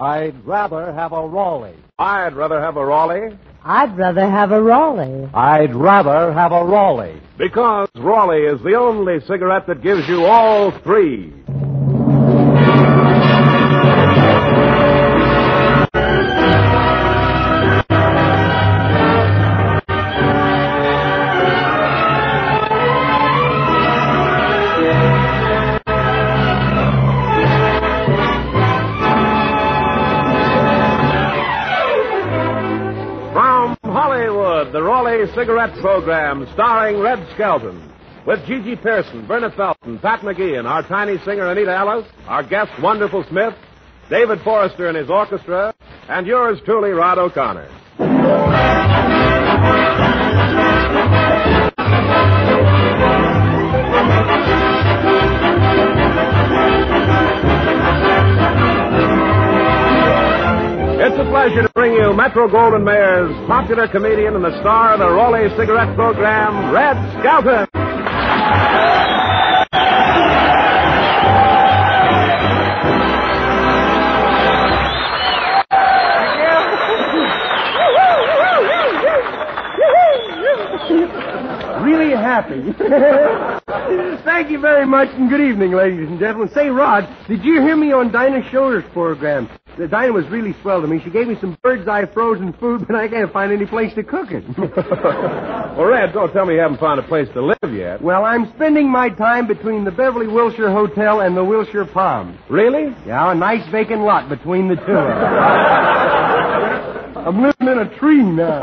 I'd rather have a Raleigh. I'd rather have a Raleigh. I'd rather have a Raleigh. I'd rather have a Raleigh. Because Raleigh is the only cigarette that gives you all three. The Raleigh Cigarette Program, starring Red Skelton, with Gigi Pearson, Verna Felton, Pat McGee, and our tiny singer Anita Ellis, our guest Wonderful Smith, David Forrester and his orchestra, and yours truly, Rod O'Connor. It's a pleasure to bring you Metro-Goldwyn-Mayer's popular comedian and the star of the Raleigh Cigarette Program, Red Skelton. Really happy. Thank you very much, and good evening, ladies and gentlemen. Say, Rod, did you hear me on Dinah Schroeder's program? Dinah was really swell to me. She gave me some bird's eye frozen food, but I can't find any place to cook it. Well, Red, don't tell me you haven't found a place to live yet. Well, I'm spending my time between the Beverly Wilshire Hotel and the Wilshire Palms. Really? Yeah, a nice vacant lot between the two. I'm living in a tree now.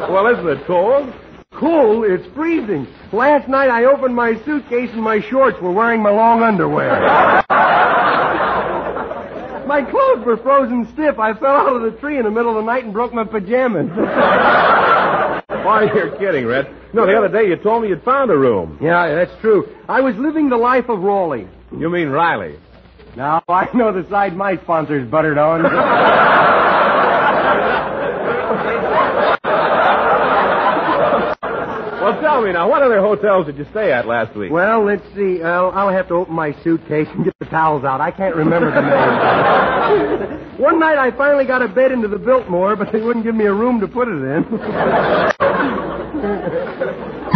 Well, isn't it cold? Cold? It's freezing. Last night I opened my suitcase and my shorts were wearing my long underwear. My clothes were frozen stiff. I fell out of the tree in the middle of the night and broke my pajamas. Why, you're kidding, Red. No, the other day you told me you'd found a room. Yeah, that's true. I was living the life of Raleigh. You mean Riley? Now, I know the side my sponsor's buttered on. Well, tell me now, what other hotels did you stay at last week? Well, let's see. I'll have to open my suitcase and get the towels out. I can't remember the name. One night I finally got a bed into the Biltmore, but they wouldn't give me a room to put it in.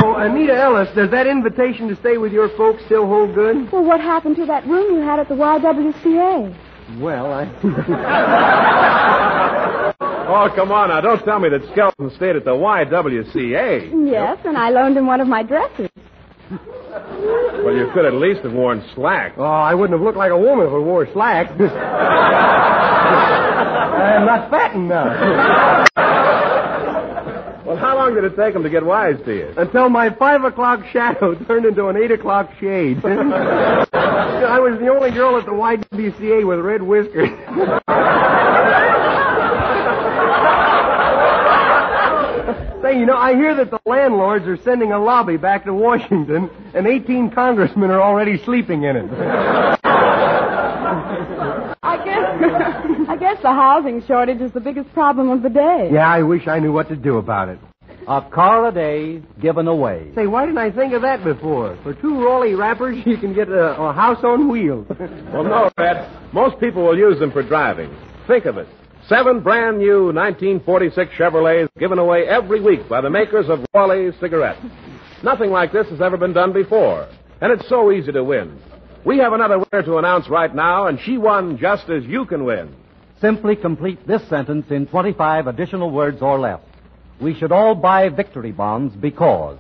Oh, Anita Ellis, does that invitation to stay with your folks still hold good? Well, what happened to that room you had at the YWCA? Well, Oh, come on now. Don't tell me that Skelton stayed at the YWCA. Yes, and I loaned him one of my dresses. Well, you could at least have worn slacks. Oh, I wouldn't have looked like a woman if I wore slacks. I'm not fattened now. Well, how long did it take him to get wise to you? Until my 5 o'clock shadow turned into an 8 o'clock shade. I was the only girl at the YWCA with red whiskers. Say, you know, I hear that the landlords are sending a lobby back to Washington, and 18 congressmen are already sleeping in it. I guess the housing shortage is the biggest problem of the day. Yeah, I wish I knew what to do about it. A car a day given away. Say, why didn't I think of that before? For 2 Raleigh wrappers, you can get a house on wheels. Well, no, Red. Most people will use them for driving. Think of it. 7 brand new 1946 Chevrolets given away every week by the makers of Raleigh cigarettes. Nothing like this has ever been done before. And it's so easy to win. We have another winner to announce right now, and she won just as you can win. Simply complete this sentence in 25 additional words or less. We should all buy victory bonds because.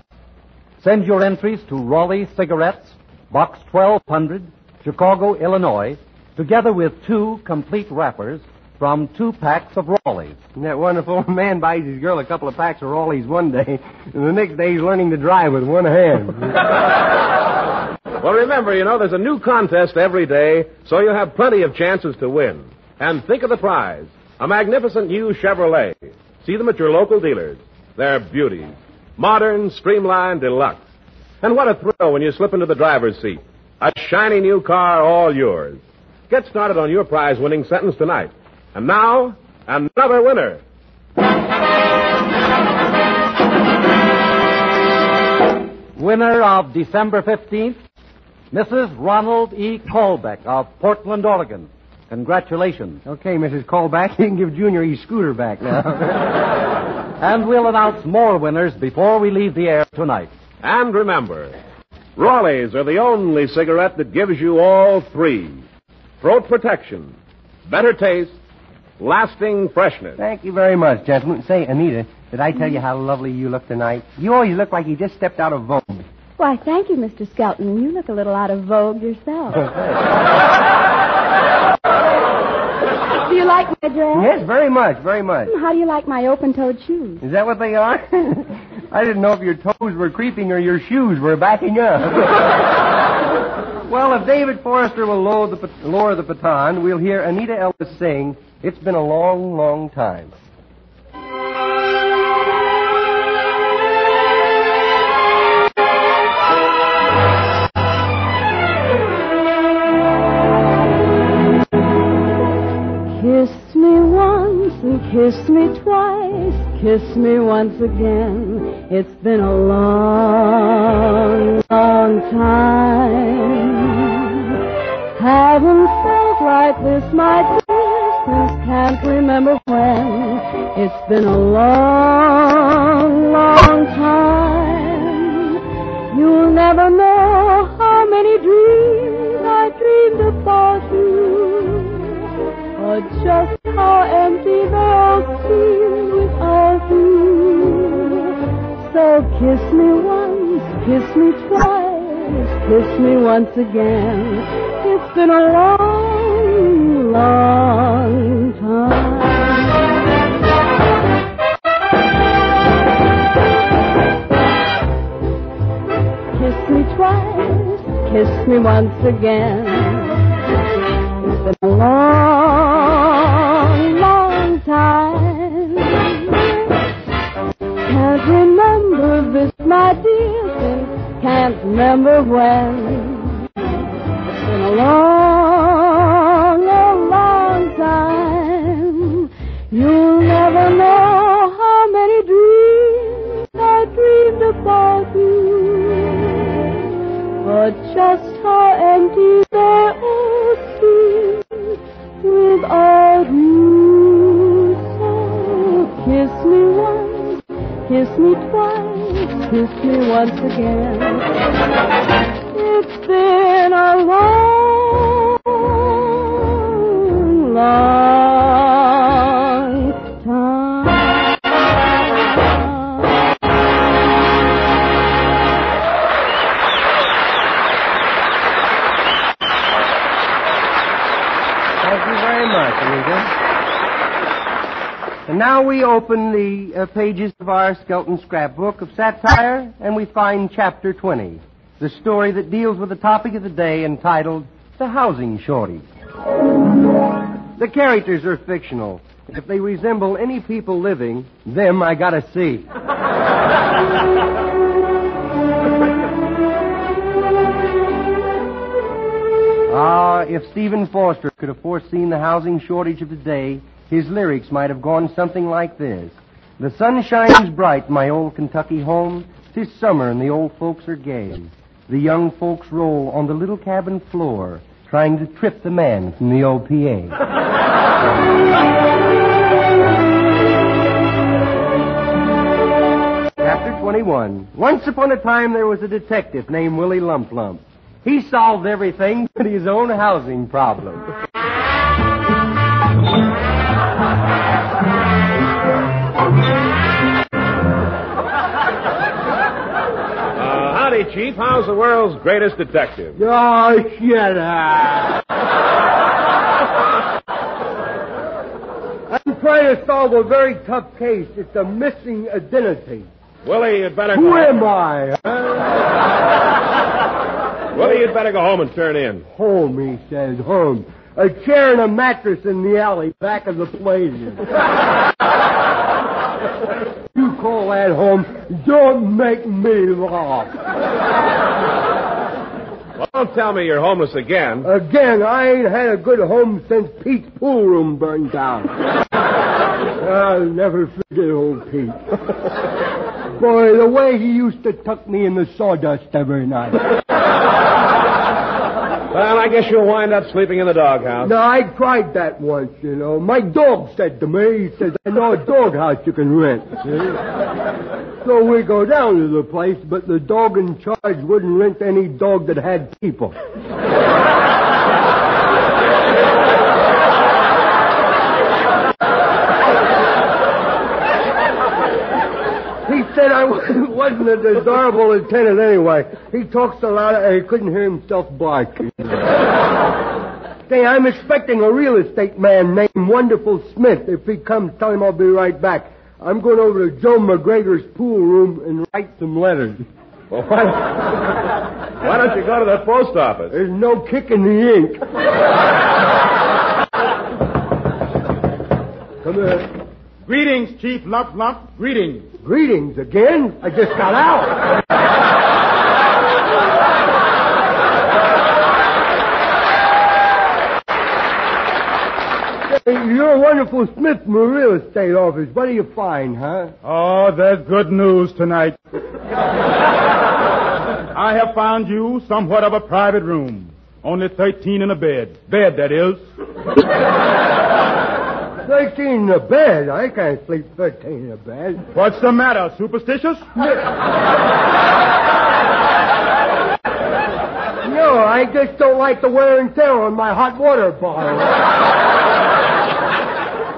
Send your entries to Raleigh Cigarettes, Box 1200, Chicago, Illinois, together with 2 complete wrappers from 2 packs of Raleighs. Isn't that wonderful? A man buys his girl a couple of packs of Raleighs one day, and the next day he's learning to drive with one hand. Well, remember, there's a new contest every day, so you'll have plenty of chances to win. And think of the prize. A magnificent new Chevrolet. See them at your local dealers. They're beauties. Modern, streamlined, deluxe. And what a thrill when you slip into the driver's seat. A shiny new car, all yours. Get started on your prize-winning sentence tonight. And now, another winner. Winner of December 15th, Mrs. Ronald E. Colbeck of Portland, Oregon. Congratulations. Okay, Mrs. Callback, you can give Junior his scooter back now. And we'll announce more winners before we leave the air tonight. And remember, Raleigh's are the only cigarette that gives you all three. Throat protection, better taste, lasting freshness. Thank you very much, gentlemen. Say, Anita, did I tell you how lovely you look tonight? You always look like you just stepped out of Vogue. Why, thank you, Mr. Skelton. You look a little out of vogue yourself. Do you like my dress? Yes, very much, very much. How do you like my open-toed shoes? Is that what they are? I didn't know if your toes were creeping or your shoes were backing up. Well, if David Forrester will lower the baton, we'll hear Anita Ellis sing, "It's Been a Long, Long Time." Kiss me once and kiss me twice, kiss me once again. It's been a long, long time. Haven't felt like this, my dear, since can't remember when. It's been a long, long time. You'll never know how many dreams I dreamed about you. Or just how empty they'll seem without you. So kiss me once, kiss me twice, kiss me once again. It's been a long, long time. Kiss me twice, kiss me once again. It's been a long, long time. Can't remember this, my dear, since can't remember when. It's been a long, long, long time. You'll never know how many dreams I dreamed about you, or just how empty they all seem without you. So kiss me once, kiss me twice, kiss me once again. It's been a long, long time. Thank you very much, Anita. And now we open the pages of our Skelton scrapbook of satire, and we find Chapter 20, the story that deals with the topic of the day entitled The Housing Shortage. The characters are fictional. If they resemble any people living, them I gotta see. If Stephen Foster could have foreseen the housing shortage of the day, his lyrics might have gone something like this. The sun shines bright in my old Kentucky home. 'Tis summer and the old folks are gay. The young folks roll on the little cabin floor, trying to trip the man from the OPA. Chapter 21. Once upon a time there was a detective named Willie Lump Lump. He solved everything but his own housing problem. Howdy, Chief. How's the world's greatest detective? Oh, shut up. I'm trying to solve a very tough case. It's a missing identity. Willie, you'd better Who go... am I? Willie, you'd better go home and turn in. Home, he says, home. A chair and a mattress in the alley back of the Palladium. You call that home? Don't make me laugh. Well, don't tell me you're homeless again. Again, I ain't had a good home since Pete's pool room burned down. I'll never forget old Pete. Boy, the way he used to tuck me in the sawdust every night. Well, I guess you'll wind up sleeping in the doghouse. No, I tried that once, you know. My dog said to me, he says, I know a doghouse you can rent. See? So we go down to the place, but the dog in charge wouldn't rent any dog that had people. He said I wasn't a desirable lieutenant anyway. He talks so loud he couldn't hear himself bark. Say, I'm expecting a real estate man named Wonderful Smith. If he comes, tell him I'll be right back. I'm going over to Joe McGregor's pool room and write some letters. Well, why don't you go to the post office? There's no kick in the ink. Come here. Greetings, Chief Lump Lump. Greetings. Greetings again? I just got out. You're a Wonderful Smith from the real estate office. What do you find, huh? Oh, there's good news tonight. I have found you somewhat of a private room. Only 13 in a bed. Bed, that is. 13 in a bed? I can't sleep 13 in a bed. What's the matter, superstitious? No, I just don't like the wear and tear on my hot water bottle.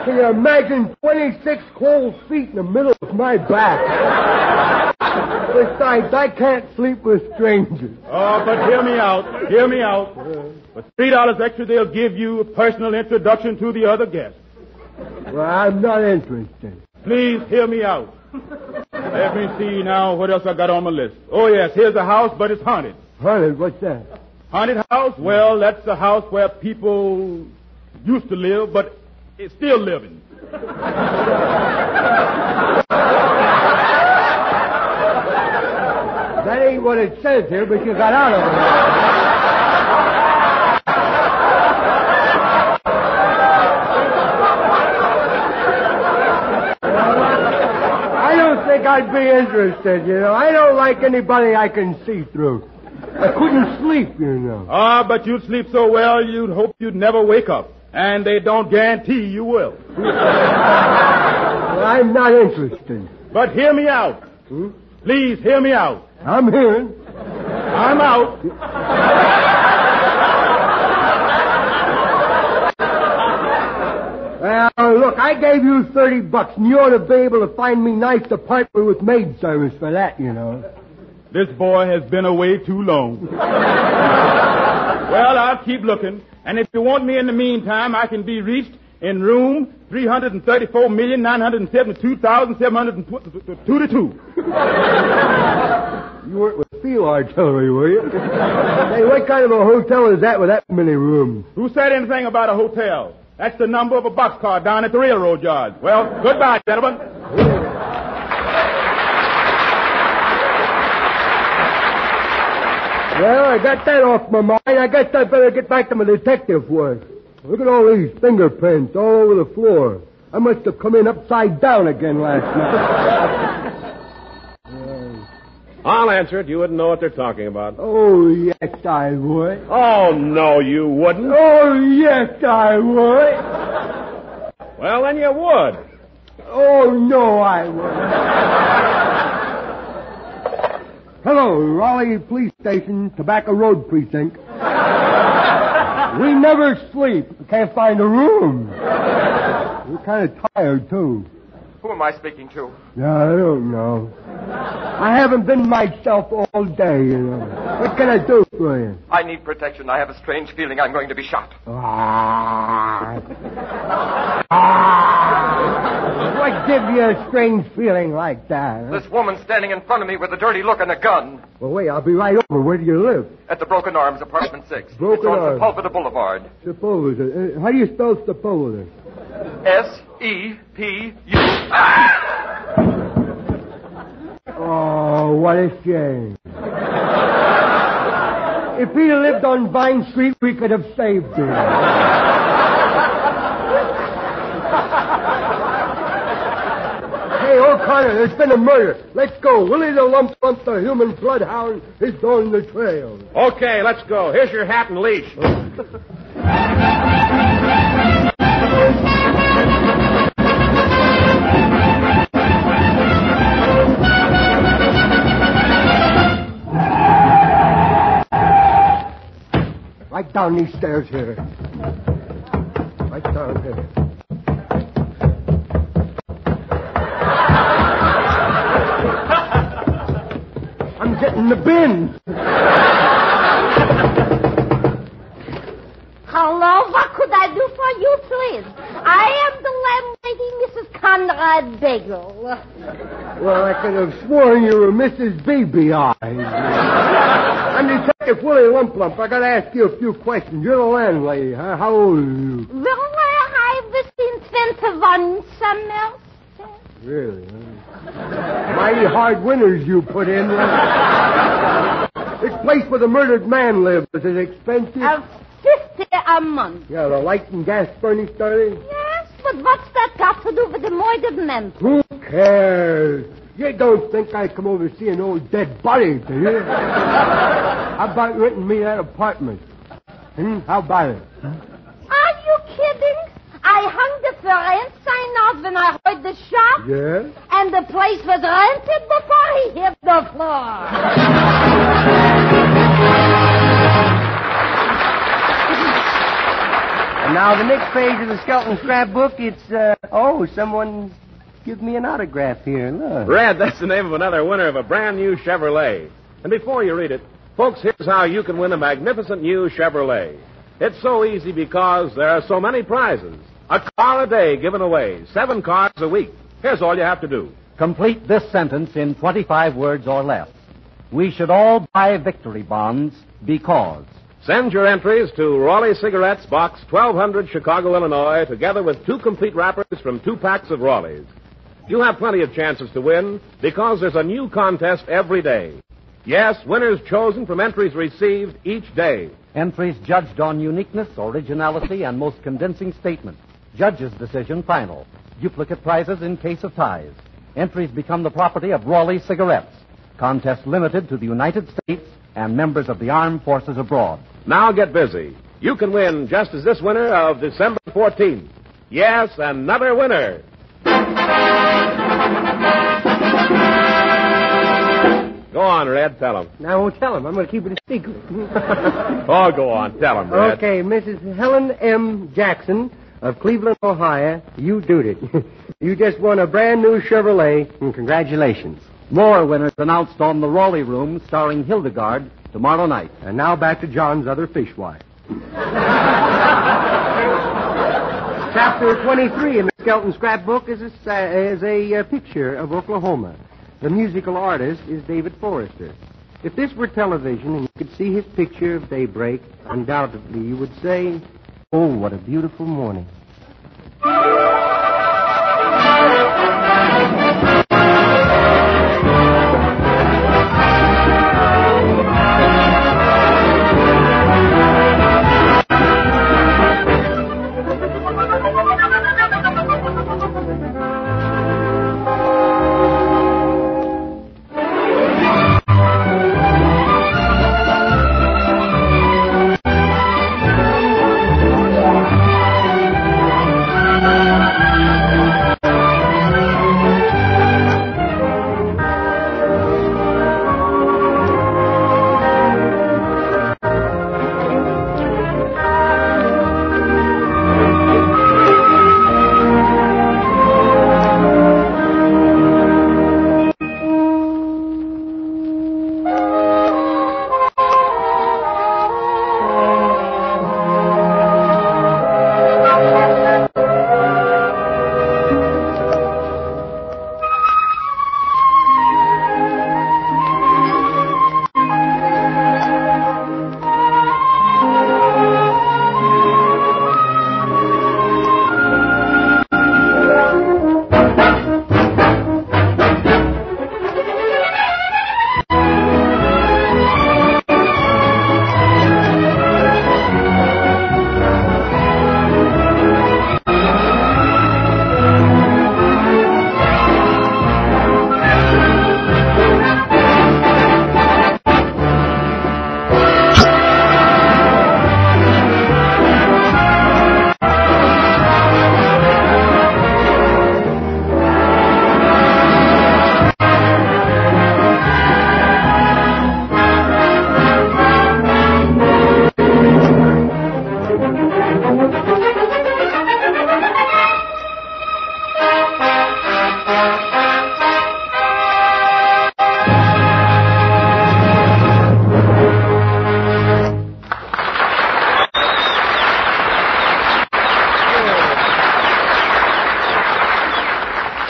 Can you imagine 26 cold feet in the middle of my back? Besides, I can't sleep with strangers. Oh, but hear me out. Hear me out. For $3 extra, they'll give you a personal introduction to the other guests. Well, I'm not interested. Please hear me out. Let me see now what else I got on my list. Oh, yes, here's a house, but it's haunted. Haunted? What's that? Haunted house? Well, that's the house where people used to live, but it's still living. That ain't what it says here, but you got out of it. I don't think I'd be interested, you know. I don't like anybody I can see through. I couldn't sleep, you know. Ah, but you'd sleep so well you'd hope you'd never wake up. And they don't guarantee you will. Well, I'm not interested. But hear me out. Please hear me out. I'm hearing. I'm out. Well, look, I gave you $30, and you ought to be able to find me nice apartment with maid service for that, you know. This boy has been away too long. Well, I'll keep looking. And if you want me in the meantime, I can be reached in room 334,972,722. You weren't with field artillery, were you? Hey, what kind of a hotel is that with that many rooms? Who said anything about a hotel? That's the number of a boxcar down at the railroad yard. Well, goodbye, gentlemen. Well, I got that off my mind. I guess I better get back to my detective work. Look at all these fingerprints all over the floor. I must have come in upside down again last night. I'll answer it. You wouldn't know what they're talking about. Oh, yes, I would. Oh, no, you wouldn't. Oh, yes, I would. Well, then you would. Oh, no, I would. Hello, Raleigh Police Station, Tobacco Road Precinct. We never sleep. We can't find a room. We're kind of tired, too. Who am I speaking to? I don't know. I haven't been myself all day, you know. What can I do for you? I need protection. I have a strange feeling I'm going to be shot. What gives you a strange feeling like that? Huh? This woman standing in front of me with a dirty look and a gun. Well, wait, I'll be right over. Where do you live? At the Broken Arms, apartment 6. Broken it's Arms. on Sepulveda Boulevard. Sepulveda. How do you spell Sepulveda? S-E-P-U. Oh, what a shame. If he'd have lived on Vine Street, we could have saved him. Hey, oh, Connor, there's been a murder. Let's go. Willie the Lump Lump, the human bloodhound, is on the trail. Okay, let's go. Here's your hat and leash. Right down these stairs here. Right down here. I'm getting the bin. Hello, what could I do for you, please? I am the landlady, Mrs. Conrad Bagel. Well, I could have sworn you were Mrs. Beebe Eyes. I'm Detective Willie Lump Lump. I gotta ask you a few questions. You're the landlady, huh? How old are you? Well, I was in 21 summers. Really, huh? Mighty hard winters you put in. This place where the murdered man lives, is it expensive? $50 a month. Yeah, the light and gas furnished, are they? Yes, but what's that got to do with the murdered man? Who cares? You don't think I come over to see an old dead body, do you? How about renting me that apartment? How about it? Are you kidding? I hung the for rent sign out when I heard the shot. Yeah? And the place was rented before he hit the floor. And now the next page of the Skelton scrapbook, it's, someone give me an autograph here. Look. Red, that's the name of another winner of a brand new Chevrolet. And before you read it, folks, here's how you can win a magnificent new Chevrolet. It's so easy because there are so many prizes. A car a day given away, 7 cars a week. Here's all you have to do. Complete this sentence in 25 words or less. We should all buy victory bonds because... Send your entries to Raleigh Cigarettes, Box 1200, Chicago, Illinois, together with 2 complete wrappers from 2 packs of Raleighs. You have plenty of chances to win because there's a new contest every day. Yes, winners chosen from entries received each day. Entries judged on uniqueness, originality, and most convincing statement. Judge's decision final. Duplicate prizes in case of ties. Entries become the property of Raleigh Cigarettes. Contest limited to the United States and members of the armed forces abroad. Now get busy. You can win just as this winner of December 14th. Yes, another winner. Go on, Red. Tell him. Now, I won't tell him. I'm going to keep it a secret. Oh, go on. Tell him, Red. Okay, Mrs. Helen M. Jackson of Cleveland, Ohio, you did it. You just won a brand new Chevrolet, and congratulations. More winners announced on the Raleigh Room starring Hildegard tomorrow night. And now back to John's other fishwife. Chapter 23 in the Skelton scrapbook is a picture of Oklahoma. The musical artist is David Forrester. If this were television and you could see his picture of daybreak, undoubtedly you would say, "Oh, what a beautiful morning."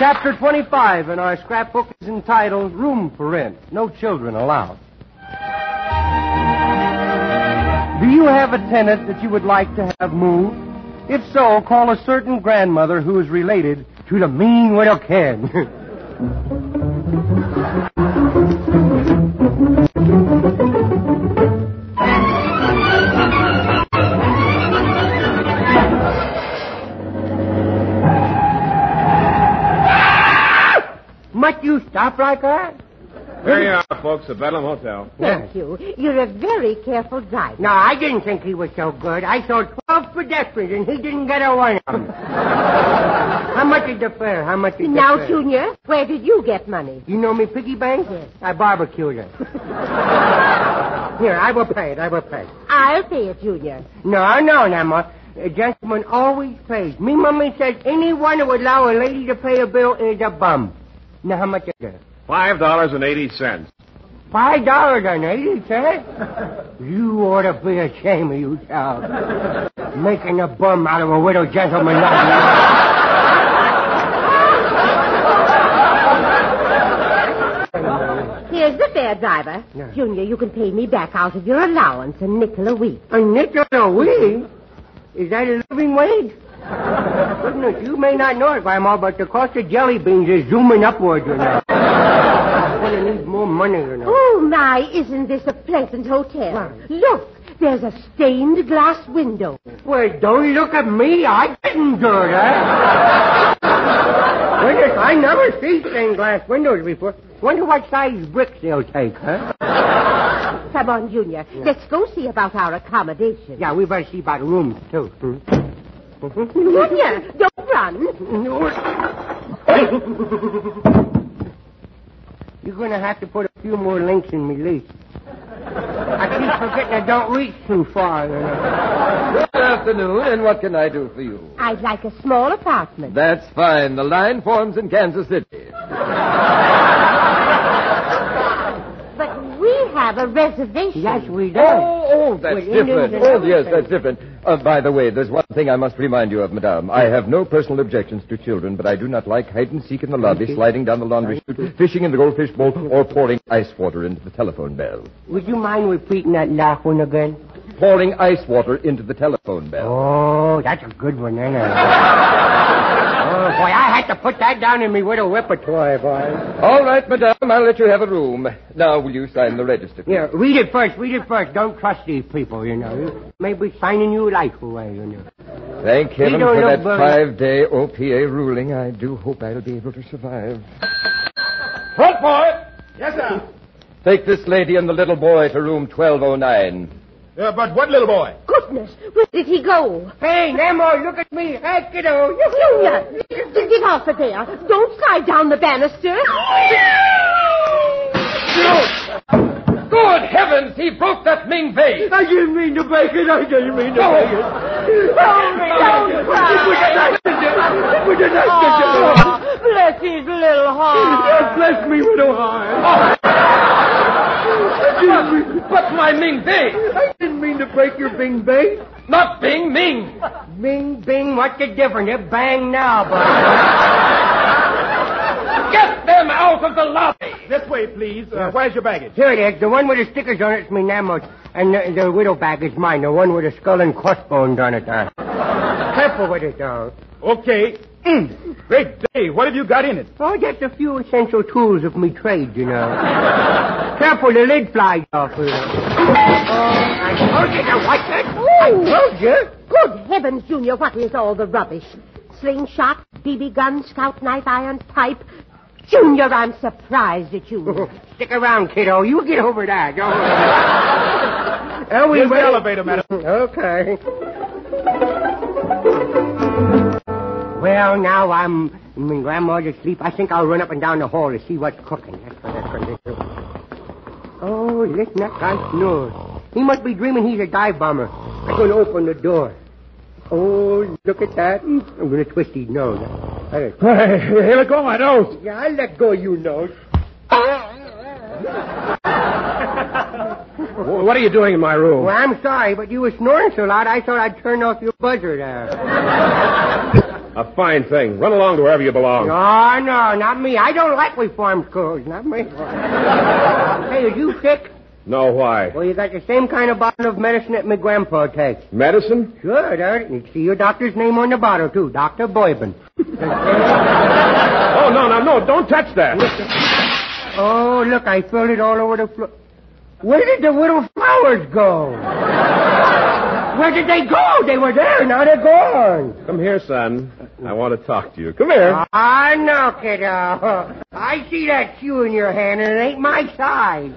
chapter 25 in our scrapbook is entitled Room for Rent. No children allowed. Do you have a tenant that you would like to have moved? If so, call a certain grandmother who is related to the mean widow Ken. Must you stop like that? Here you are, folks, at Bedlam Hotel. Thank you. You're a very careful driver. No, I didn't think he was so good. I saw 12 pedestrians, and he didn't get a one of them. How much is the fare? How much is Now, the fare? Junior, where did you get money? You know me piggy bank? Yes. I barbecued it. Here, I will pay it. I will pay it. I'll pay it, Junior. No, Emma. A gentleman always pays. Me mummy says anyone who would allow a lady to pay a bill is a bum. Now, how much is it? $5.80. $5.80? You ought to be ashamed of yourself. Making a bum out of a widow gentleman. Here's the fare, driver. Yeah. Junior, you can pay me back out of your allowance a nickel a week. A nickel a week? Is that a living wage? Goodness, you may not know it, Grandma, but the cost of jelly beans is zooming upward, you know. I'm going to need more money, you know. Oh, my, isn't this a pleasant hotel? Wow. Look, there's a stained glass window. Well, don't look at me. I didn't do that. Goodness, I never see stained glass windows before. Wonder what size bricks they'll take, huh? Come on, Junior. Yeah. Let's go see about our accommodation. Yeah, we better see about rooms, too. Junior, don't run. You're going to have to put a few more links in me lease. I keep forgetting I don't reach too far, you know. Good afternoon, and what can I do for you? I'd like a small apartment. That's fine. The line forms in Kansas City. But we have a reservation. Yes, we do. Oh, that's With different. Indians and Oh, yes, everything. that's different. By the way, there's one thing I must remind you of, madame. I have no personal objections to children, but I do not like hide-and-seek in the lobby, sliding down the laundry chute, fishing in the goldfish bowl, or pouring ice water into the telephone bell. Would you mind repeating that last one again? Pouring ice water into the telephone bell. Oh, that's a good one, isn't it? Oh, boy, I had to put that down in me widow repertoire, boy. All right, madame, I'll let you have a room. Now, will you sign the register? Yeah, read it first. Don't trust these people, you know. Maybe signing your life away, you know. Thank heaven don't for look that very- 5-day OPA ruling. I do hope I'll be able to survive. Front boy! Yes, sir. Take this lady and the little boy to room 1209. But what little boy? Goodness, where did he go? Hey, Nemo, look at me. Hey, kiddo. Junior, get off of there. Don't slide down the banister. Good heavens, he broke that Ming vase. I didn't mean to break it. Don't cry. It was an accident. Oh, bless his little heart. Bless me, widow heart. But my Ming vase. I didn't mean to break your Bing base. Not Bing, Ming. Bing, bing, what's the difference? They're bang now, but... Get them out of the lobby. This way, please. Where's your baggage? Here it is. The one with the stickers on it's me Namos. And the widow bag is mine. The one with the skull and crossbones on it. Careful with it, though. Okay. Great day. What have you got in it? Oh, just a few essential tools of me trade, you know. Careful, the lid flies off. I told you to watch it. I told you. Good heavens, Junior, what is all the rubbish? Slingshot, BB gun, scout knife, iron pipe. Junior, I'm surprised at you. Stick around, kiddo. You get over that. Don't worry. Here's the elevator, madam. Okay. Well, now Grandma's asleep. I think I'll run up and down the hall to see what's cooking. That's what they do. Oh, listen, that guy snores. He must be dreaming he's a dive bomber. I'm going to open the door. Oh, look at that. I'm going to twist his nose. Hey, let go of my nose. Yeah, I'll let go of your nose. What are you doing in my room? Well, I'm sorry, but you were snoring so loud, I thought I'd turn off your buzzer there. A A fine thing. Run along to wherever you belong. No, not me. I don't like reform schools. Not me. Hey, are you sick? No, why? Well, you got the same kind of bottle of medicine that my grandpa takes. Medicine? Sure, there. You see your doctor's name on the bottle, too. Dr. Boyben. Oh, no. Don't touch that. Oh, look, I filled it all over the floor. Where did the little flowers go? Where did they go? They were there, now they're gone. Come here, son. I want to talk to you. Come here. Ah, no, kiddo. I see that shoe in your hand, and it ain't my size.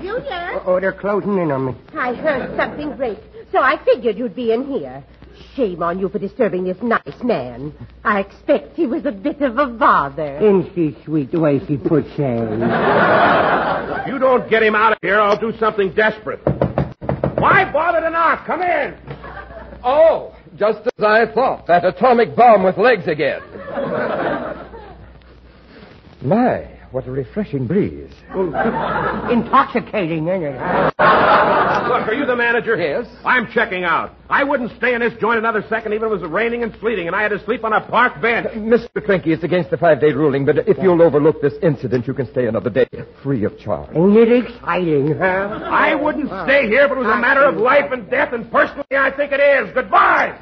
Junior? Oh, they're closing in on me. I heard something break, so I figured you'd be in here. Shame on you for disturbing this nice man. I expect he was a bit of a bother. Isn't she sweet the way she puts shame? If you don't get him out of here, I'll do something desperate. Why bother to knock? Come in. Oh, just as I thought. That atomic bomb with legs again. My, what a refreshing breeze. Intoxicating, isn't it? Look, are you the manager? Yes. I'm checking out. I wouldn't stay in this joint another second, even if it was raining and sleeting, and I had to sleep on a park bench. Mr. Clinky, it's against the 5-day ruling, but if you'll overlook this incident, you can stay another day, free of charge. Ain't it exciting, huh? I wouldn't stay here if it was a matter of life and death, and personally, I think it is. Goodbye.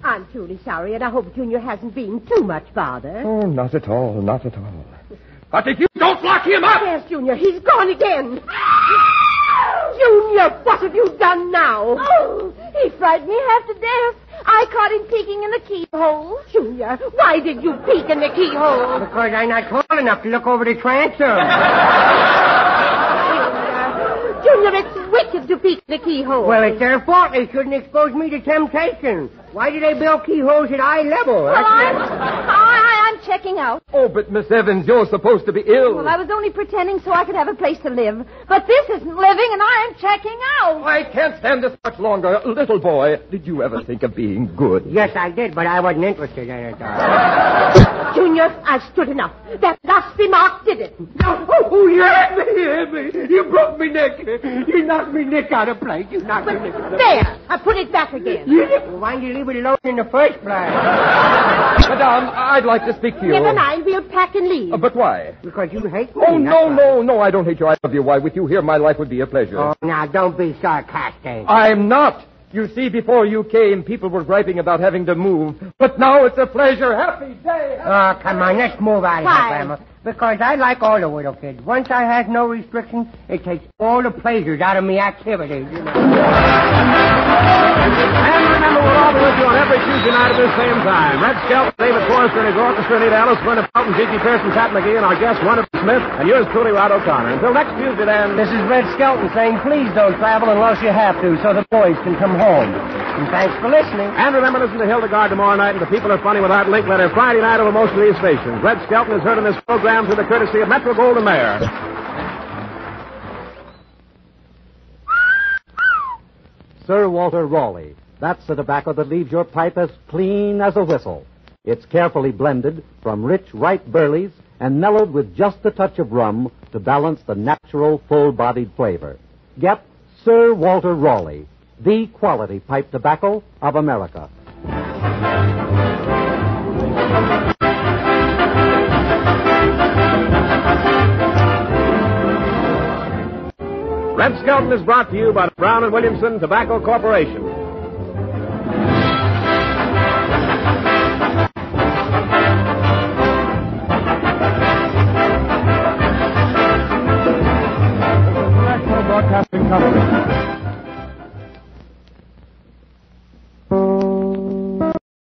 I'm truly sorry, and I hope Junior hasn't been too much bother. Oh, not at all, not at all. But if you don't lock him up... Yes, Junior, he's gone again. Junior, what have you done now? Oh, he frightened me half to death. I caught him peeking in the keyhole. Junior, why did you peek in the keyhole? Because I'm not tall enough to look over the transom. Junior, it's wicked to peek in the keyhole. Well, it's their fault. They shouldn't expose me to temptation. Why do they build keyholes at eye level? Well, I'm checking out. Oh, but Miss Evans, you're supposed to be ill. Well, I was only pretending so I could have a place to live. But this isn't living, and I am checking out. I can't stand this much longer. Little boy, did you ever think of being good? Yes, I did, but I wasn't interested in it. Junior, I've stood enough. That last remark did it. Oh, you hit me. You broke me neck. You knocked me neck out of place. You knocked me neck out of place. There, I put it back again. Well, why did you leave it alone in the first place? Madame, I'd like to speak to you. Never mind, we'll pack and leave. But why? Because you hate me. Oh, no, I don't hate you. I love you. Why, with you here, my life would be a pleasure. Oh, now, don't be sarcastic. I'm not. You see, before you came, people were griping about having to move. But now it's a pleasure. Happy day. Oh, come on, let's move out of here, Why? Grandma. Because I like all the little kids. Once I have no restrictions, it takes all the pleasures out of me activities, you know. And remember, we'll all be with you on every Tuesday night at this same time. Red Skelton, David Forrester and his orchestra, Anita Ellis, Brenda Felton, Gigi Pearson, Pat McGee, and our guest, Wanda Smith, and yours truly, Rod O'Connor. Until next Tuesday, then. This is Red Skelton saying, please don't travel unless you have to, so the boys can come home. And thanks for listening. And remember, listen to Hildegard tomorrow night, and the people are funny without link letter Friday night over most of these stations. Red Skelton is heard in this program through the courtesy of Metro Goldwyn Mayer. Sir Walter Raleigh. That's the tobacco that leaves your pipe as clean as a whistle. It's carefully blended from rich, ripe burleys and mellowed with just a touch of rum to balance the natural, full-bodied flavor. Get Sir Walter Raleigh, the quality pipe tobacco of America. Red Skelton is brought to you by the Brown & Williamson Tobacco Corporation.